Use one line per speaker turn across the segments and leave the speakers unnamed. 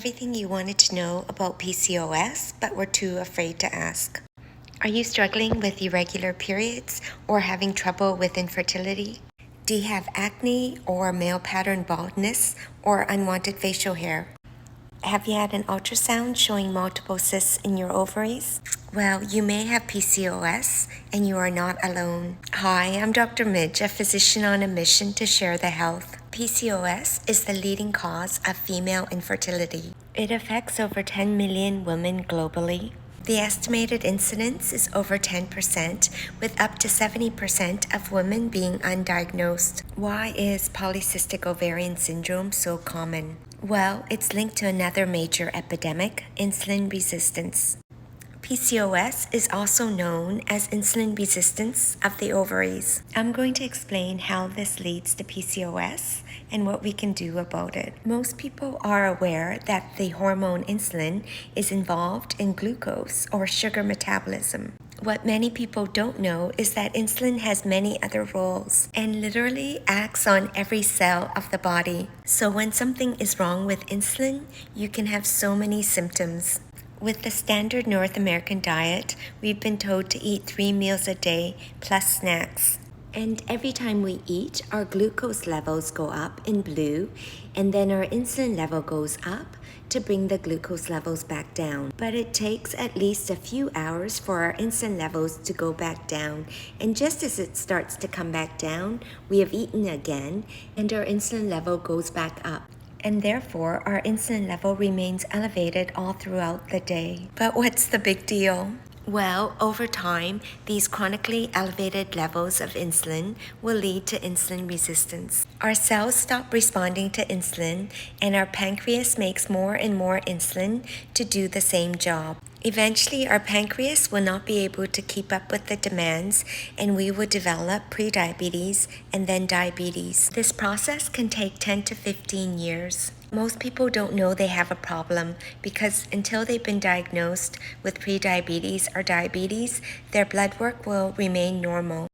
Everything you wanted to know about PCOS but were too afraid to ask. Are you struggling with irregular periods or having trouble with infertility? Do you have acne or male pattern baldness or unwanted facial hair? Have you had an ultrasound showing multiple cysts in your ovaries? Well, you may have PCOS and you are not alone. Hi, I'm Dr. Midge, a physician on a mission to share the health. PCOS is the leading cause of female infertility. It affects over 10 million women globally. The estimated incidence is over 10%, with up to 70% of women being undiagnosed. Why is polycystic ovarian syndrome so common? Well, it's linked to another major epidemic, insulin resistance. PCOS is also known as insulin resistance of the ovaries. I'm going to explain how this leads to PCOS and what we can do about it. Most people are aware that the hormone insulin is involved in glucose or sugar metabolism. What many people don't know is that insulin has many other roles and literally acts on every cell of the body. So when something is wrong with insulin, you can have so many symptoms. With the standard North American diet, we've been told to eat 3 meals a day plus snacks. And every time we eat, our glucose levels go up in blue, and then our insulin level goes up to bring the glucose levels back down. But it takes at least a few hours for our insulin levels to go back down. And just as it starts to come back down, we have eaten again, and our insulin level goes back up. And therefore, our insulin level remains elevated all throughout the day. But what's the big deal? Well, over time, these chronically elevated levels of insulin will lead to insulin resistance. Our cells stop responding to insulin, and our pancreas makes more and more insulin to do the same job. Eventually, our pancreas will not be able to keep up with the demands, and we will develop prediabetes and then diabetes. This process can take 10 to 15 years. Most people don't know they have a problem because until they've been diagnosed with prediabetes or diabetes, their blood work will remain normal.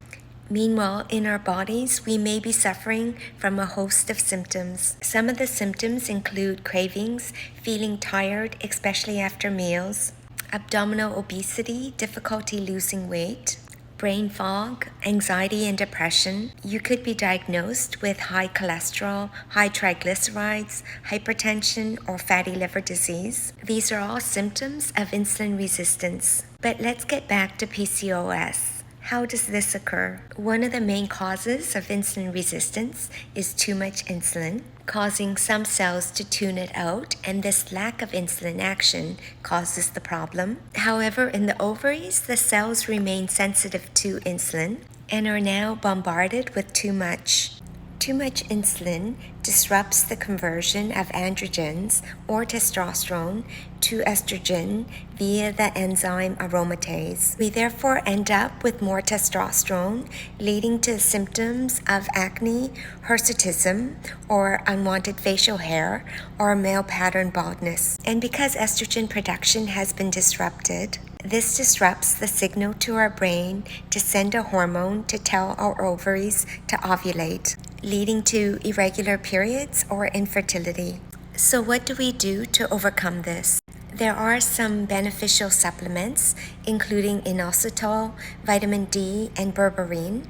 Meanwhile, in our bodies, we may be suffering from a host of symptoms. Some of the symptoms include cravings, feeling tired, especially after meals, abdominal obesity, difficulty losing weight, brain fog, anxiety and depression. You could be diagnosed with high cholesterol, high triglycerides, hypertension, or fatty liver disease. These are all symptoms of insulin resistance. But let's get back to PCOS. How does this occur? One of the main causes of insulin resistance is too much insulin, causing some cells to tune it out, and this lack of insulin action causes the problem. However, in the ovaries, the cells remain sensitive to insulin and are now bombarded with too much. Too much insulin disrupts the conversion of androgens or testosterone to estrogen via the enzyme aromatase. We therefore end up with more testosterone, leading to symptoms of acne, hirsutism, or unwanted facial hair, or male pattern baldness. And because estrogen production has been disrupted, this disrupts the signal to our brain to send a hormone to tell our ovaries to ovulate, leading to irregular periods or infertility. So what do we do to overcome this? There are some beneficial supplements, including inositol, vitamin D, and berberine,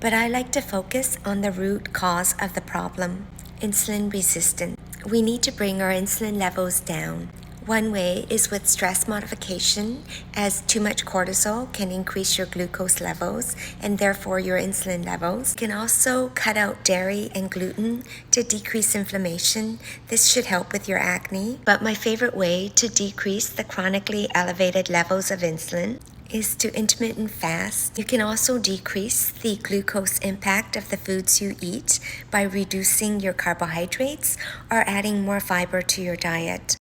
but I like to focus on the root cause of the problem, insulin resistance. We need to bring our insulin levels down. One way is with stress modification, as too much cortisol can increase your glucose levels and therefore your insulin levels. You can also cut out dairy and gluten to decrease inflammation. This should help with your acne. But my favorite way to decrease the chronically elevated levels of insulin is to intermittent fast. You can also decrease the glucose impact of the foods you eat by reducing your carbohydrates or adding more fiber to your diet.